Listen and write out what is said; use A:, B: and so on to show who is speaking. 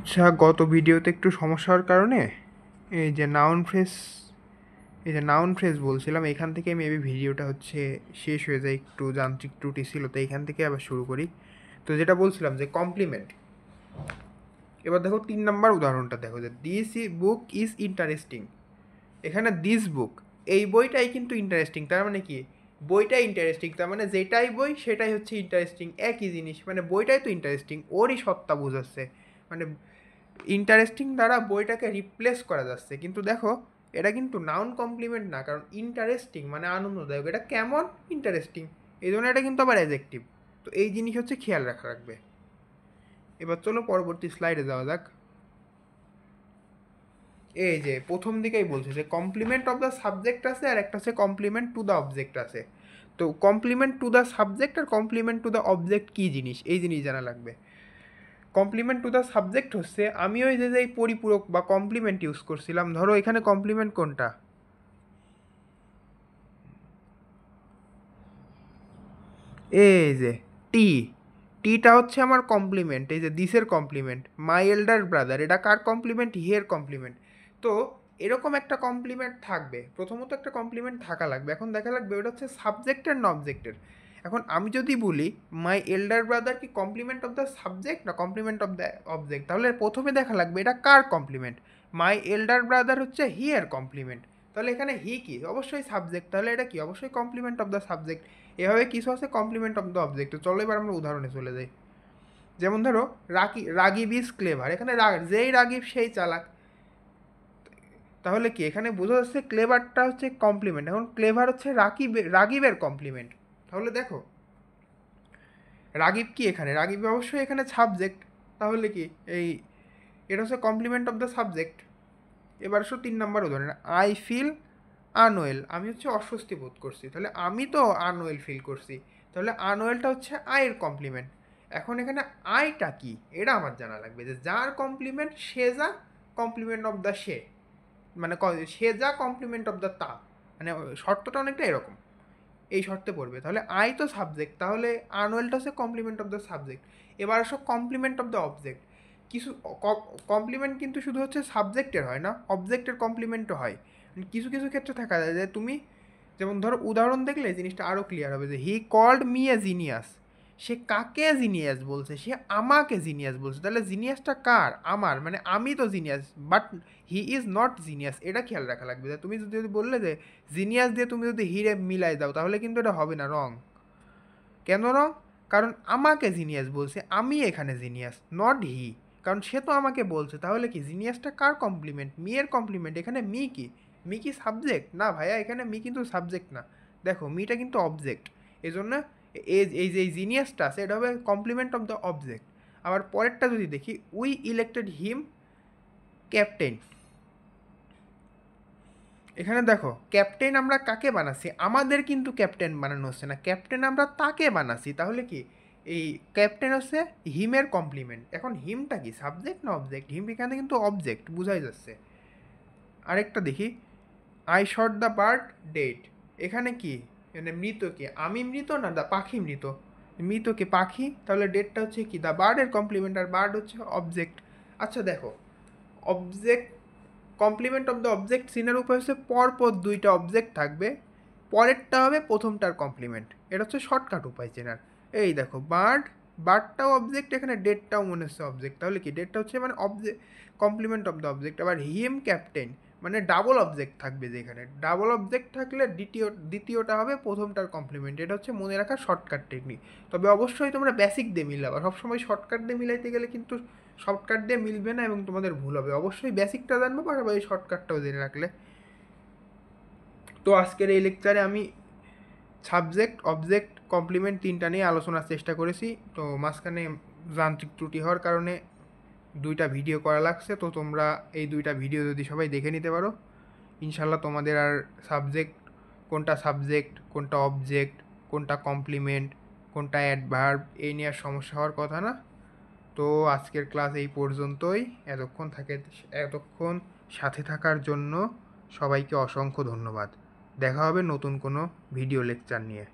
A: আচ্ছা, গত ভিডিওতে একটু সমস্যা হওয়ার কারণে এই যে নাউন ফ্রেজ বলছিলাম, এখান থেকে মেবি ভিডিওটা হচ্ছে শেষ হয়ে যায়, একটু যান্ত্রিক ত্রুটি ছিল, তো এখান থেকে আবার শুরু করি। তো যেটা বলছিলাম যে কমপ্লিমেন্ট, এবার দেখো 3 নম্বর উদাহরণটা দেখো, যে দিস বুক ইজ ইন্টারেস্টিং। এখানে দিস বুক, এই বইটাই কিন্তু ইন্টারেস্টিং, তার মানে কি বইটাই ইন্টারেস্টিং, তার মানে যেটাই বই সেটাই হচ্ছে ইন্টারেস্টিং, একই জিনিস, মানে বইটাই তো ইন্টারেস্টিং, ওরই সত্তা বোঝাচ্ছে, মানে ইন্টারেস্টিং দ্বারা বইটাকে রিপ্লেস করা যাচ্ছে। কিন্তু দেখো এটা কিন্তু নাউন কমপ্লিমেন্ট না, কারণ ইন্টারেস্টিং মানে আনন্দদায়ক, এটা কেমন ইন্টারেস্টিং, এই জন্য এটা কিন্তু আবার অ্যাডজেক্টিভ। তো এই জিনিস হচ্ছে খেয়াল রাখা রাখবে। এবার চলো পরবর্তী স্লাইডে যাওয়া যাক। এই যে প্রথম দিকেই বলছে যে কমপ্লিমেন্ট অফ দ্য সাবজেক্ট আছে, আর একটা হচ্ছে কমপ্লিমেন্ট টু দ্য অবজেক্ট আছে। তো কমপ্লিমেন্ট টু দ্য সাবজেক্ট আর কমপ্লিমেন্ট টু দ্য অবজেক্ট কী জিনিস, এই জিনিস জানা লাগবে। কমপ্লিমেন্ট টু দ্য সাবজেক্ট হচ্ছে, আমি ওই যে এই পরিপূরক বা কমপ্লিমেন্ট ইউজ করছিলাম, ধরো এখানে কমপ্লিমেন্ট কোনটা, এই যে টি, টিটা হচ্ছে আমার কমপ্লিমেন্ট, এই যে দিসের কমপ্লিমেন্ট, মাই এল্ডার ব্রাদার, এটা কার কমপ্লিমেন্ট, হিয়ের কমপ্লিমেন্ট। তো এরকম একটা কমপ্লিমেন্ট থাকবে, প্রথমত একটা কমপ্লিমেন্ট থাকা লাগবে, এখন দেখা লাগবে ওটা হচ্ছে সাবজেক্টের না অবজেক্টের। এখন আমি যদি বলি মাই এল্ডার ব্রাদার কি কমপ্লিমেন্ট অফ দ্য সাবজেক্ট না কমপ্লিমেন্ট অফ দ্য অবজেক্ট, তাহলে প্রথমে দেখা লাগবে এটা কার কমপ্লিমেন্ট। মাই এল্ডার ব্রাদার হচ্ছে হিয়ের কমপ্লিমেন্ট, তাহলে এখানে হি কি, অবশ্যই সাবজেক্ট, তাহলে এটা কি অবশ্যই কমপ্লিমেন্ট অফ দ্য সাবজেক্ট। এভাবে কিছু আছে কমপ্লিমেন্ট অফ দ্য অবজেক্ট। চলো এবার আমরা উদাহরণে চলে যাই। যেমন ধরো রাগিব ইজ ক্লেভার, এখানে যেই রাগিব সেই চালাক, তাহলে কি এখানে বোঝা যাচ্ছে ক্লেভারটা হচ্ছে কমপ্লিমেন্ট, এখন ক্লেভার হচ্ছে রাগিবের কমপ্লিমেন্ট। তাহলে দেখো রাগিব কি, এখানে রাগিব অবশ্যই এখানে সাবজেক্ট, তাহলে কি এই এটা হচ্ছে কমপ্লিমেন্ট অফ দ্য সাবজেক্ট। এবার 3 নম্বর উদাহরণ, আই ফিল আনওয়েল, আমি হচ্ছে অস্বস্তি বোধ করছি, তাহলে আমি তো আনওয়েল ফিল করছি, তাহলে আনওয়েলটা হচ্ছে আয়ের কমপ্লিমেন্ট। এখন এখানে আইটা কি এটা আমার জানা লাগবে, যে যার কমপ্লিমেন্ট সে যা, কমপ্লিমেন্ট অফ দ্য সে, মানে সে যা কমপ্লিমেন্ট অফ দ্য তা, মানে শর্তটা অনেকটা এরকম, এই শর্তে পড়বে। তাহলে আই তো সাবজেক্ট, তাহলে আনওয়েলটা হচ্ছে কমপ্লিমেন্ট অফ দ্য সাবজেক্ট। এবার আসো কমপ্লিমেন্ট অফ দ্য অবজেক্ট। কিছু কমপ্লিমেন্ট কিন্তু শুধু হচ্ছে সাবজেক্টের হয় না, অবজেক্টের কমপ্লিমেন্টও হয়। কিছু কিছু ক্ষেত্রে থাকা যায় যে তুমি, যেমন ধরো উদাহরণ দেখলে জিনিসটা আরও ক্লিয়ার হবে, যে he called me a genius, সে কাকে জিনিয়াস বলছে, সে আমাকে জিনিয়াস বলছে, তাহলে জিনিয়াসটা কার, আমার, মানে আমি তো genius, but he is not genius, এটা খেয়াল রাখা লাগবে। যে তুমি যদি বললে যে জিনিয়াস দিয়ে তুমি যদি হিরে মিলাই দাও, তাহলে কিন্তু এটা হবে না, রং। কেন রং, কারণ আমাকে জিনিয়াস বলছে, আমি এখানে জিনিয়াস, নট হি, কারণ সে তো আমাকে বলছে, তাহলে কি জিনিয়াসটা কার কমপ্লিমেন্ট, মি এর কমপ্লিমেন্ট। এখানে মি কি, মি কি সাবজেক্ট না ভাইয়া, এখানে মি কিন্তু সাবজেক্ট না, দেখো মিটা কিন্তু অবজেক্ট, এই জন্য এই যে জিনিয়াসটা আছে এটা হবে কমপ্লিমেন্ট অফ দ্য অবজেক্ট। আবার পরেরটা যদি দেখি, উই ইলেক্টেড হিম ক্যাপ্টেন, এখানে দেখো ক্যাপ্টেন আমরা কাকে বানাচ্ছি, আমাদের কিন্তু ক্যাপ্টেন বানানো হচ্ছে না, ক্যাপ্টেন আমরা তাকে বানাচ্ছি, তাহলে কি এই ক্যাপ্টেন হচ্ছে হিমের কমপ্লিমেন্ট। এখন হিমটা কি সাবজেক্ট না অবজেক্ট, হিম এখানে কিন্তু অবজেক্ট বোঝাই যাচ্ছে। আরেকটা দেখি, I shot the bird dead, এখানে কি, মানে মৃত কি, আমি মৃত না দা পাখি মৃত, মৃত কি পাখি, তাহলে ডেডটা হচ্ছে কি দ্য বার্ডের কমপ্লিমেন্ট, আর বার্ড হচ্ছে অবজেক্ট। আচ্ছা দেখো, object complement of the object সিনের উপর হচ্ছে পরপর দুইটা অবজেক্ট থাকবে, পরেরটা হবে প্রথমটার কমপ্লিমেন্ট, এটা হচ্ছে শর্টকাট উপায় চেনার। এই দেখো বার্ডটাও অবজেক্ট, এখানে ডেটটাও মনে হচ্ছে অবজেক্ট, তাহলে কি ডেটটা হচ্ছে মানে object, complement of the object. আবার হিম ক্যাপ্টেন মানে ডাবল অবজেক্ট থাকবে, যেখানে ডাবল অবজেক্ট থাকলে দ্বিতীয়টা হবে প্রথমটার কমপ্লিমেন্ট, এটা হচ্ছে মনে রাখা শর্টকাট টেকনিক। তবে অবশ্যই তোমরা বেসিক দিয়ে মিলাবা, সবসময় শর্টকাট দিয়ে মিলাইতে গেলে কিন্তু শর্টকাট দিয়ে মিলবে না এবং তোমাদের ভুল হবে, অবশ্যই বেসিকটা জানবো, পাশাপাশি শর্টকাটটাও জেনে রাখলে। তো আজকের এই লেকচারে আমি সাবজেক্ট অবজেক্ট কমপ্লিমেন্ট তিনটা নিয়ে আলোচনার চেষ্টা করেছি। তো মাঝখানে যান্ত্রিক ত্রুটি হওয়ার কারণে দুইটা ভিডিও করা লাগছে, তো তোমরা এই দুইটা ভিডিও যদি সবাই দেখে নিতে পারো, ইনশাল্লাহ তোমাদের আর সাবজেক্ট কোনটা অবজেক্ট কোনটা কমপ্লিমেন্ট কোনটা অ্যাডভার্ব এই নিয়ে আর সমস্যা হওয়ার কথা না। তো আজকের ক্লাস এই পর্যন্তই। এতক্ষণ সাথে থাকার জন্য সবাইকে অসংখ্য ধন্যবাদ। দেখা হবে নতুন কোনো ভিডিও লেকচার নিয়ে।